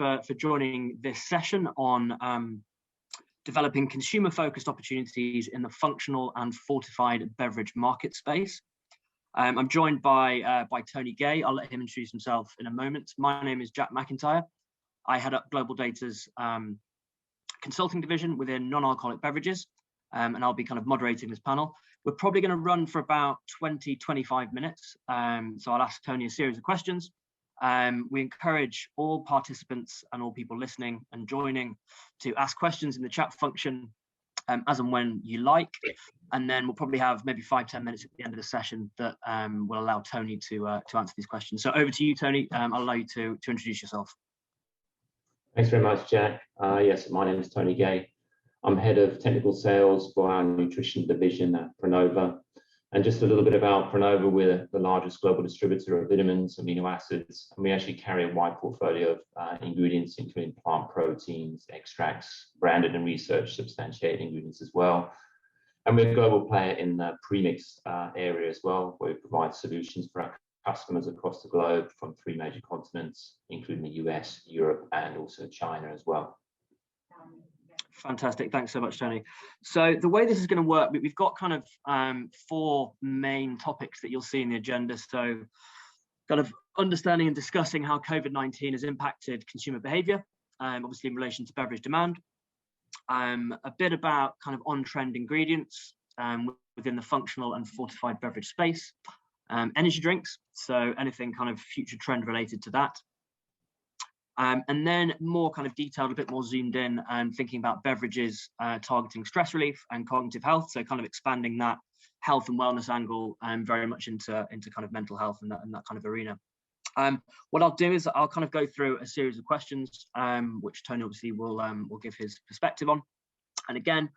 for joining this session on developing consumer-focused opportunities in the functional and fortified beverage market space. I'm joined by Tony Gay. I'll let him introduce himself in a moment. My name is Jack McIntyre. I head up Global Data's consulting division within non-alcoholic beverages, and I'll be kind of moderating this panel. We're probably going to run for about 20-25 minutes, so I'll ask Tony a series of questions. We encourage all participants and all people listening and joining to ask questions in the chat function as and when you like, and then we'll probably have maybe 5-10 minutes at the end of the session that will allow Tony to answer these questions. So over to you, Tony. I'll allow you to introduce yourself. Thanks very much, Jack. Yes, my name is Tony Gay. I'm head of technical sales for our nutrition division at Pronova. And just a little bit about Pronova, we're the largest global distributor of vitamins, amino acids, and we actually carry a wide portfolio of ingredients, including plant proteins, extracts, branded and research substantiated ingredients as well. And we're a global player in the premix area as well, where we provide solutions for our customers across the globe from 3 major continents, including the US, Europe, and also China as well. Fantastic. Thanks so much, Tony. So the way this is going to work, we've got kind of 4 main topics that you'll see in the agenda. So kind of understanding and discussing how COVID-19 has impacted consumer behavior, obviously in relation to beverage demand, a bit about kind of on-trend ingredients within the functional and fortified beverage space, energy drinks, so anything kind of future trend related to that. And then more kind of detailed, a bit more zoomed in and thinking about beverages targeting stress relief and cognitive health. So kind of expanding that health and wellness angle very much into kind of mental health and that kind of arena. What I'll do is I'll kind of go through a series of questions, which Tony obviously will give his perspective on. And again,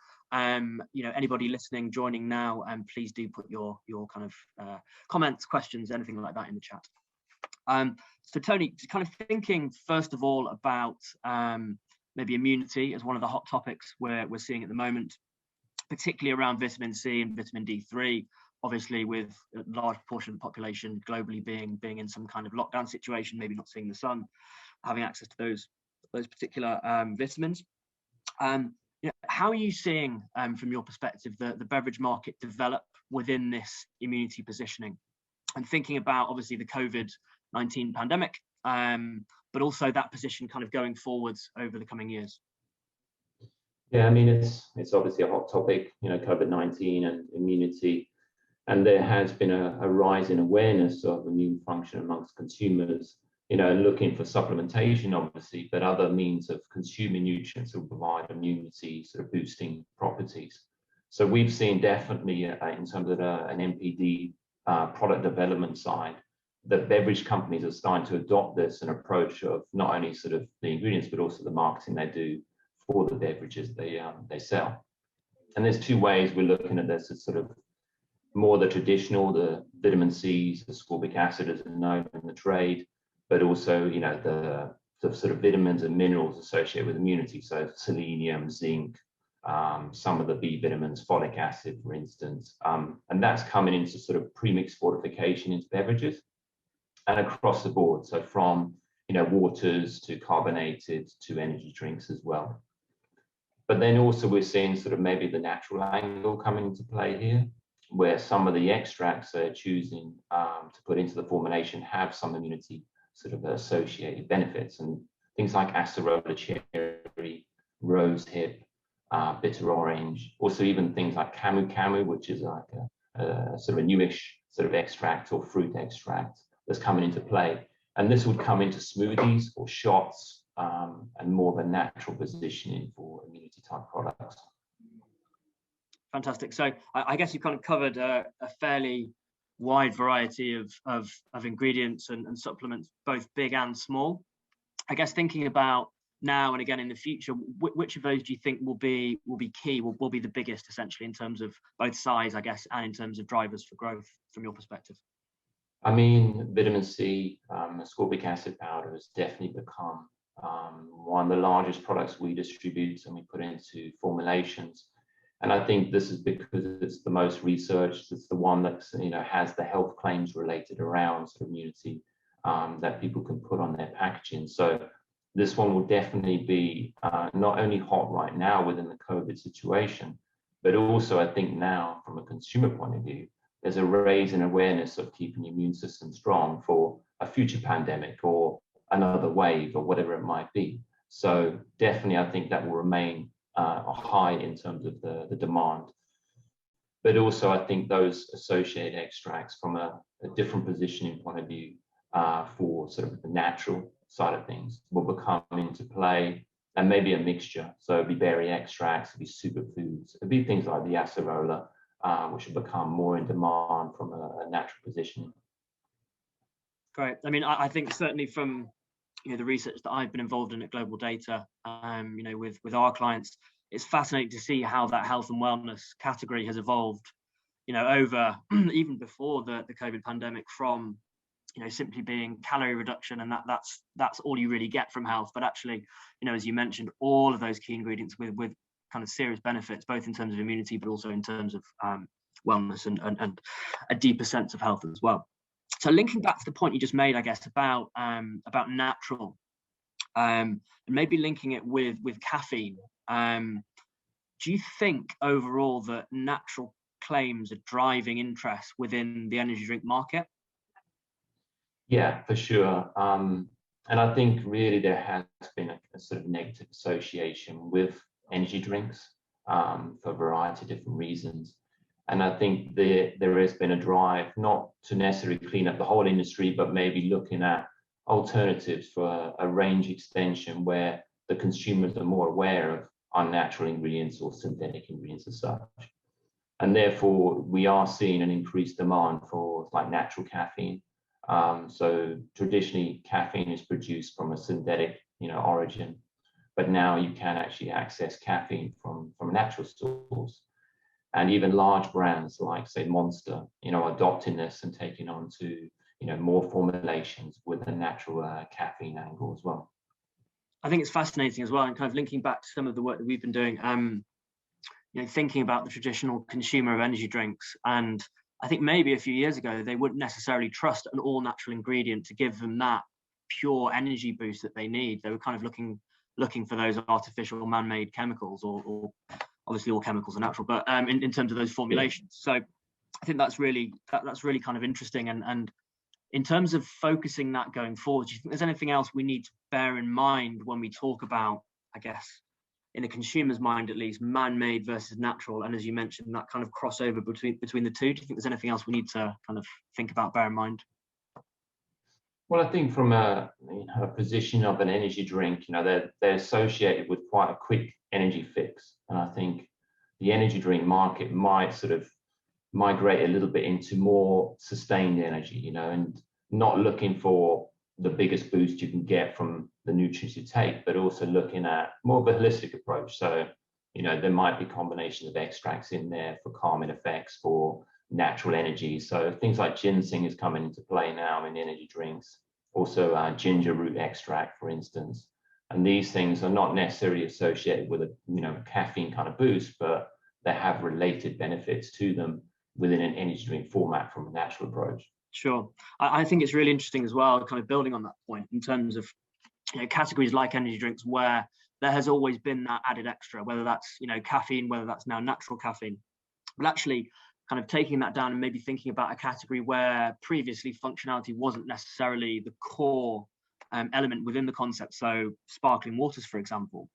you know, anybody listening, joining now, please do put your kind of comments, questions, anything like that in the chat. So Tony, kind of thinking first of all about maybe immunity as one of the hot topics we're seeing at the moment, particularly around vitamin C and vitamin D3, obviously with a large portion of the population globally being in some kind of lockdown situation, maybe not seeing the sun, having access to those particular vitamins. You know, how are you seeing, from your perspective, the beverage market develop within this immunity positioning? And thinking about obviously the COVID-19 pandemic, but also that position kind of going forwards over the coming years. Yeah, I mean, it's obviously a hot topic, you know, COVID-19 and immunity. And there has been a rise in awareness of immune function amongst consumers, you know, looking for supplementation, obviously, but other means of consuming nutrients that will provide immunity sort of boosting properties. So we've seen definitely in terms of an NPD product development side, that beverage companies are starting to adopt this an approach of not only sort of the ingredients, but also the marketing they do for the beverages they sell. And there's 2 ways we're looking at this. It's sort of more the traditional, the vitamin C's, the ascorbic acid as known in the trade, but also, you know, the sort of vitamins and minerals associated with immunity. So selenium, zinc, some of the B vitamins, folic acid, for instance, and that's coming into sort of premix fortification into beverages and across the board. So from, you know, waters to carbonated to energy drinks as well. But then also we're seeing sort of maybe the natural angle coming into play here, where some of the extracts they're choosing to put into the formulation have some immunity sort of associated benefits, and things like acerola cherry, rose hip, bitter orange, also even things like camu camu, which is like a sort of a newish sort of extract or fruit extract that's coming into play. And this would come into smoothies or shots and more of a natural positioning for immunity type products. Fantastic. So I guess you kind of covered a fairly wide variety of ingredients and supplements, both big and small. I guess thinking about now and again in the future, which of those do you think will be key, will be the biggest essentially in terms of both size, I guess, and in terms of drivers for growth from your perspective? I mean, vitamin C, ascorbic acid powder has definitely become one of the largest products we distribute and we put into formulations. And I think this is because it's the most researched. It's the one that, you know, has the health claims related around sort of immunity that people can put on their packaging. So this one will definitely be not only hot right now within the COVID situation, but also I think now from a consumer point of view, there's a raise in awareness of keeping the immune system strong for a future pandemic or another wave or whatever it might be. So definitely, I think that will remain high in terms of the demand. But also, I think those associated extracts from a different positioning point of view for sort of the natural side of things will come into play, and maybe a mixture. So it'd be berry extracts, it'd be superfoods, it'd be things like the acerola, which will become more in demand from a natural positioning. Great. I mean, I think certainly from the research that I've been involved in at Global Data, with our clients, it's fascinating to see how that health and wellness category has evolved, over even before the COVID pandemic, from simply being calorie reduction, and that's all you really get from health, but actually, as you mentioned, all of those key ingredients with kind of serious benefits, both in terms of immunity, but also in terms of wellness and a deeper sense of health as well. So linking back to the point you just made, I guess, about natural, and maybe linking it with caffeine, do you think overall that natural claims are driving interest within the energy drink market? Yeah, for sure. And I think really there has been a sort of negative association with energy drinks for a variety of different reasons. And I think there has been a drive not to necessarily clean up the whole industry, but maybe looking at alternatives for a range extension where the consumers are more aware of unnatural ingredients or synthetic ingredients as such. And therefore, we are seeing an increased demand for like natural caffeine. So traditionally, caffeine is produced from a synthetic, origin, but now you can actually access caffeine from a natural source. And even large brands like, say, Monster, adopting this and taking on to, more formulations with a natural caffeine angle as well. I think it's fascinating as well, and kind of linking back to some of the work that we've been doing, thinking about the traditional consumer of energy drinks. And I think maybe a few years ago, they wouldn't necessarily trust an all natural ingredient to give them that pure energy boost that they need. They were kind of looking for those artificial man-made chemicals, or obviously all chemicals are natural, but in terms of those formulations. So I think that's really kind of interesting. And in terms of focusing that going forward, do you think there's anything else we need to bear in mind when we talk about, I guess, in the consumer's mind at least, man-made versus natural? And as you mentioned, that kind of crossover between the two. Do you think there's anything else we need to kind of think about, bear in mind? Well, I think from a position of an energy drink, they're associated with quite a quick energy fix. And I think the energy drink market might sort of migrate a little bit into more sustained energy, and not looking for the biggest boost you can get from the nutrients you take, but also looking at more of a holistic approach. So, there might be combinations of extracts in there for calming effects, for natural energy. So things like ginseng is coming into play now in energy drinks. Also ginger root extract, for instance. And these things are not necessarily associated with a caffeine kind of boost, but they have related benefits to them within an energy drink format from a natural approach. Sure. I think it's really interesting as well, kind of building on that point, in terms of categories like energy drinks, where there has always been that added extra, whether that's caffeine, whether that's now natural caffeine. But actually kind of taking that down and maybe thinking about a category where previously functionality wasn't necessarily the core element within the concept. So sparkling waters, for example.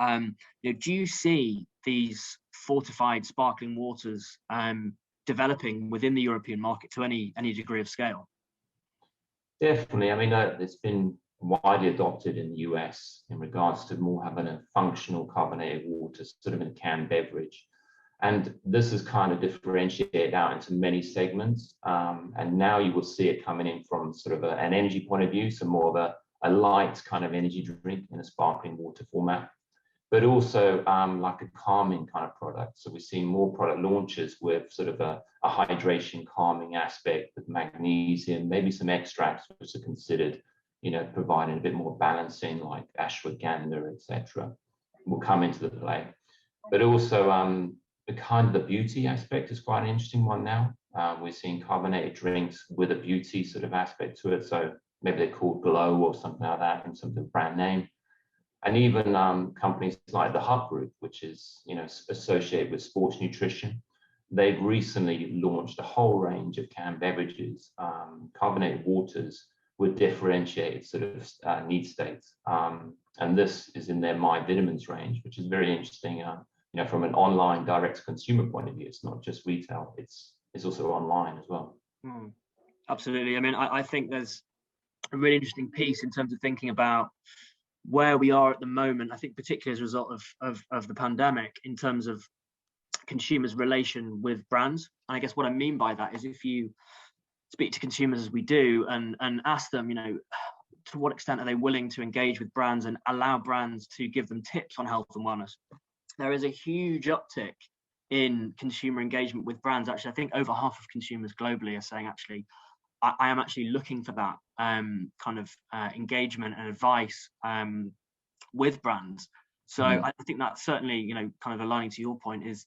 Do you see these fortified sparkling waters developing within the European market to any degree of scale? Definitely. I mean, it's been widely adopted in the US in regards to more having a functional carbonated water, sort of in a canned beverage. And this is kind of differentiated out into many segments. And now you will see it coming in from sort of an energy point of view, so more of a light kind of energy drink in a sparkling water format, but also like a calming kind of product. So we're seeing more product launches with sort of a hydration calming aspect with magnesium, maybe some extracts which are considered, providing a bit more balancing, like ashwagandha, etc., will come into the play. But also the kind of the beauty aspect is quite an interesting one now. We're seeing carbonated drinks with a beauty sort of aspect to it. So maybe they're called Glow or something like that in terms of brand name. And even companies like the Hut Group, which is associated with sports nutrition, they've recently launched a whole range of canned beverages, carbonated waters with differentiated sort of need states. And this is in their My Vitamins range, which is very interesting. From an online direct consumer point of view, it's not just retail; it's also online as well. Absolutely. I mean, I think there's a really interesting piece in terms of thinking about where we are at the moment. I think particularly as a result of the pandemic, in terms of consumers' relation with brands. And I guess what I mean by that is, if you speak to consumers as we do and ask them, to what extent are they willing to engage with brands and allow brands to give them tips on health and wellness, there is a huge uptick in consumer engagement with brands. Actually, I think over half of consumers globally are saying, actually, I am actually looking for that kind of engagement and advice with brands. So I think that certainly, kind of aligning to your point, is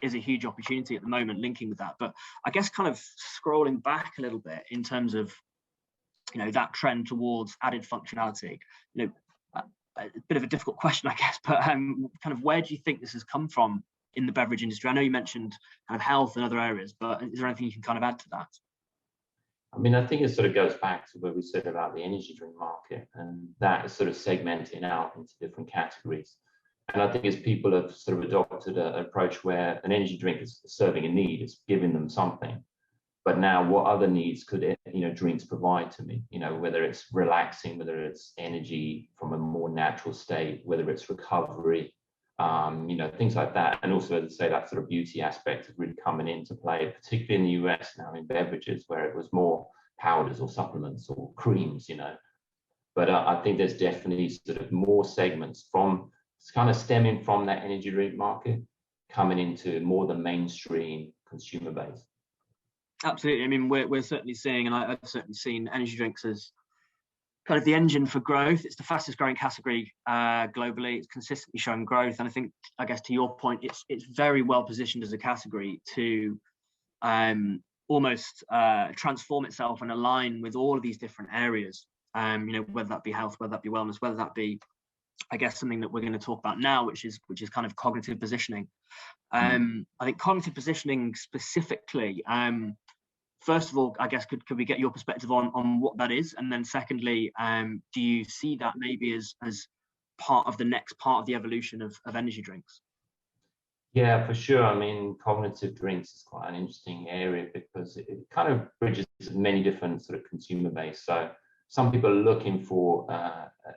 a huge opportunity at the moment, linking with that. But I guess kind of scrolling back a little bit in terms of, that trend towards added functionality, a bit of a difficult question, I guess, but kind of where do you think this has come from in the beverage industry? I know you mentioned kind of health and other areas, but is there anything you can kind of add to that? I mean, I think it sort of goes back to what we said about the energy drink market, and that is sort of segmenting out into different categories. And I think as people have sort of adopted an approach where an energy drink is serving a need, it's giving them something. But now, what other needs could drinks provide to me? Whether it's relaxing, whether it's energy from a more natural state, whether it's recovery, things like that. And also, as I say, that sort of beauty aspect is really coming into play, particularly in the US now in beverages, where it was more powders or supplements or creams. But I think there's definitely sort of more segments from kind of stemming from that energy drink market coming into more the mainstream consumer base. Absolutely. I mean, we're certainly seeing, and I've certainly seen energy drinks as kind of the engine for growth. It's the fastest growing category globally. It's consistently showing growth. And I guess to your point, it's very well positioned as a category to almost transform itself and align with all of these different areas, whether that be health, whether that be wellness, whether that be, I guess, something that we're going to talk about now, which is kind of cognitive positioning. I think cognitive positioning specifically, first of all, I guess, could we get your perspective on what that is? And then secondly, do you see that maybe as part of the next part of the evolution of energy drinks? Yeah, for sure. I mean, cognitive drinks is quite an interesting area because it kind of bridges many different sort of consumer base. So some people are looking for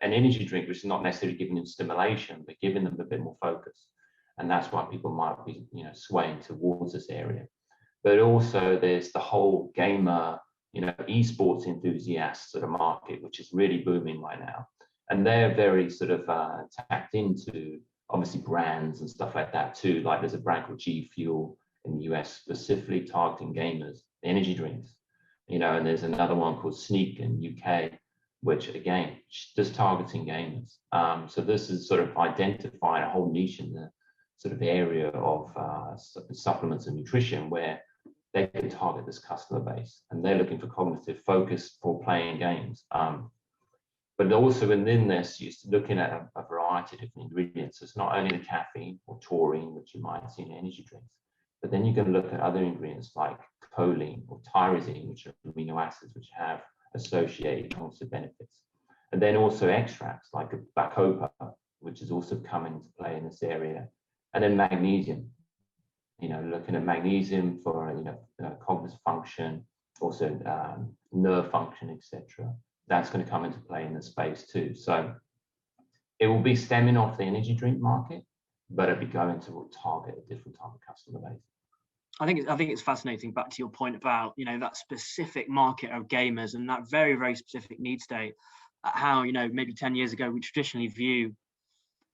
an energy drink which is not necessarily giving them stimulation, but giving them a bit more focus. And that's why people might be, swaying towards this area. But also there's the whole gamer, esports enthusiasts sort of market, which is really booming right now. And they're very sort of tapped into, obviously, brands and stuff like that too. Like there's a brand called G Fuel in the US, specifically targeting gamers, energy drinks. And there's another one called Sneak in UK, which again, just targeting gamers. So this is sort of identifying a whole niche in the sort of area of supplements and nutrition where they can target this customer base, and they're looking for cognitive focus for playing games. But also within this, you're looking at a variety of different ingredients. It's not only the caffeine or taurine, which you might see in energy drinks, but then you can look at other ingredients like choline or tyrosine, which are amino acids which have associated cognitive benefits. And then also extracts like bacopa, which is also coming into play in this area. And then magnesium, looking at magnesium for cognitive function, also nerve function, etc. That's going to come into play in the space too. So it will be stemming off the energy drink market, but it'll be going to target a different type of customer base. I think it's fascinating, back to your point about that specific market of gamers and that very, very specific need state. How maybe 10 years ago we traditionally view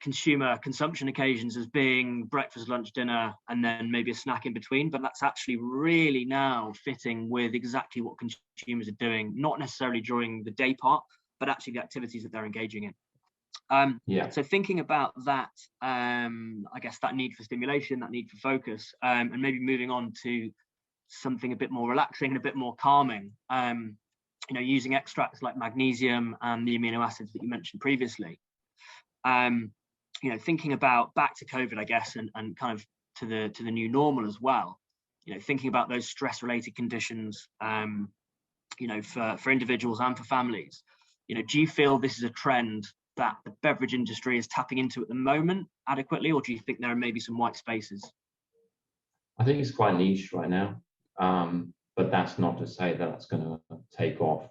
consumer consumption occasions as being breakfast, lunch, dinner, and then maybe a snack in between, but that's actually really now fitting with exactly what consumers are doing, not necessarily during the day part, but actually the activities that they're engaging in. So thinking about that, I guess that need for stimulation, that need for focus, and maybe moving on to something a bit more relaxing and a bit more calming. using extracts like magnesium and the amino acids that you mentioned previously. Thinking about back to COVID, I guess, and kind of to the new normal as well. Thinking about those stress-related conditions, for individuals and for families. Do you feel this is a trend that the beverage industry is tapping into at the moment adequately, or do you think there are maybe some white spaces? I think it's quite niche right now, but that's not to say that it's going to take off,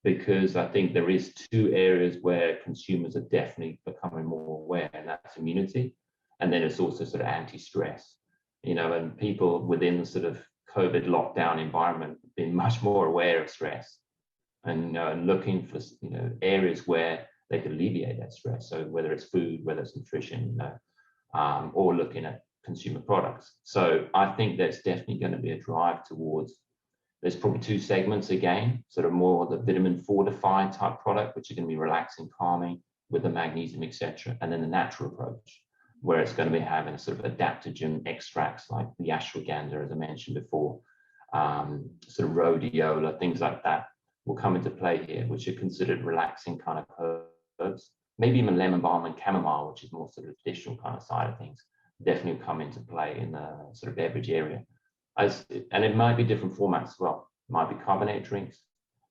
because I think there is two areas where consumers are definitely becoming more aware, and that's immunity, and then it's also sort of anti-stress, and people within the sort of COVID lockdown environment have been much more aware of stress, and looking for areas where they could alleviate that stress. So whether it's food, whether it's nutrition, or looking at consumer products. So I think there's definitely going to be a drive towards, there's probably two segments again, sort of more the vitamin fortified type product, which are going to be relaxing, calming with the magnesium, etc. And then the natural approach, where it's going to be having sort of adaptogen extracts like the ashwagandha, as I mentioned before, sort of rhodiola, things like that will come into play here, which are considered relaxing kind of herbs. Maybe even lemon balm and chamomile, which is more sort of traditional kind of side of things, definitely come into play in the sort of beverage area. And it might be different formats as well. It might be carbonated drinks,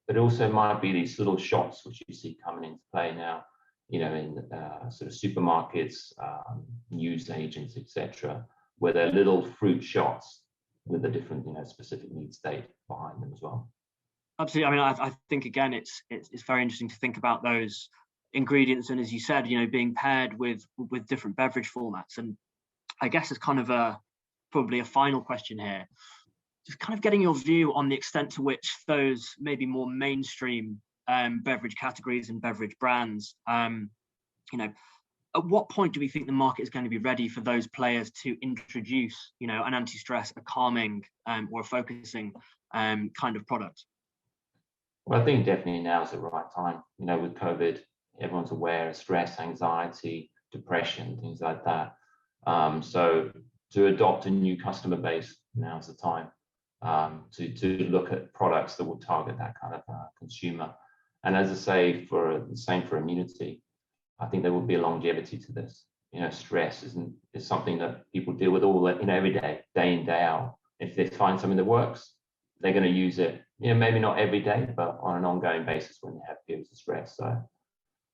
but it also might be these little shots, which you see coming into play now, in sort of supermarkets, news agents, etc., where they're little fruit shots with a different, specific need state behind them as well. Absolutely. I mean, I think again, it's very interesting to think about those ingredients, and as you said, being paired with different beverage formats. And I guess it's kind of probably a final question here, just kind of getting your view on the extent to which those maybe more mainstream beverage categories and beverage brands, at what point do we think the market is going to be ready for those players to introduce, an anti-stress, a calming, or a focusing kind of product? Well, I think definitely now is the right time. With COVID, everyone's aware of stress, anxiety, depression, things like that. So to adopt a new customer base, now's the time to look at products that will target that kind of consumer. And as I say, the same for immunity, I think there will be a longevity to this. Stress is something that people deal with all every day, day in, day out. If they find something that works, they're going to use it. Maybe not every day, but on an ongoing basis when they have periods of stress. So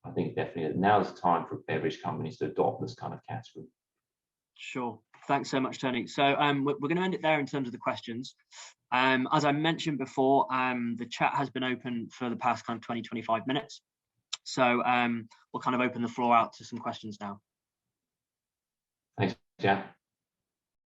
I think definitely now is the time for beverage companies to adopt this kind of category. Sure. Thanks so much, Tony. So we're going to end it there in terms of the questions. As I mentioned before, the chat has been open for the past kind of 20, 25 minutes. So we'll kind of open the floor out to some questions now. Thanks, Jack.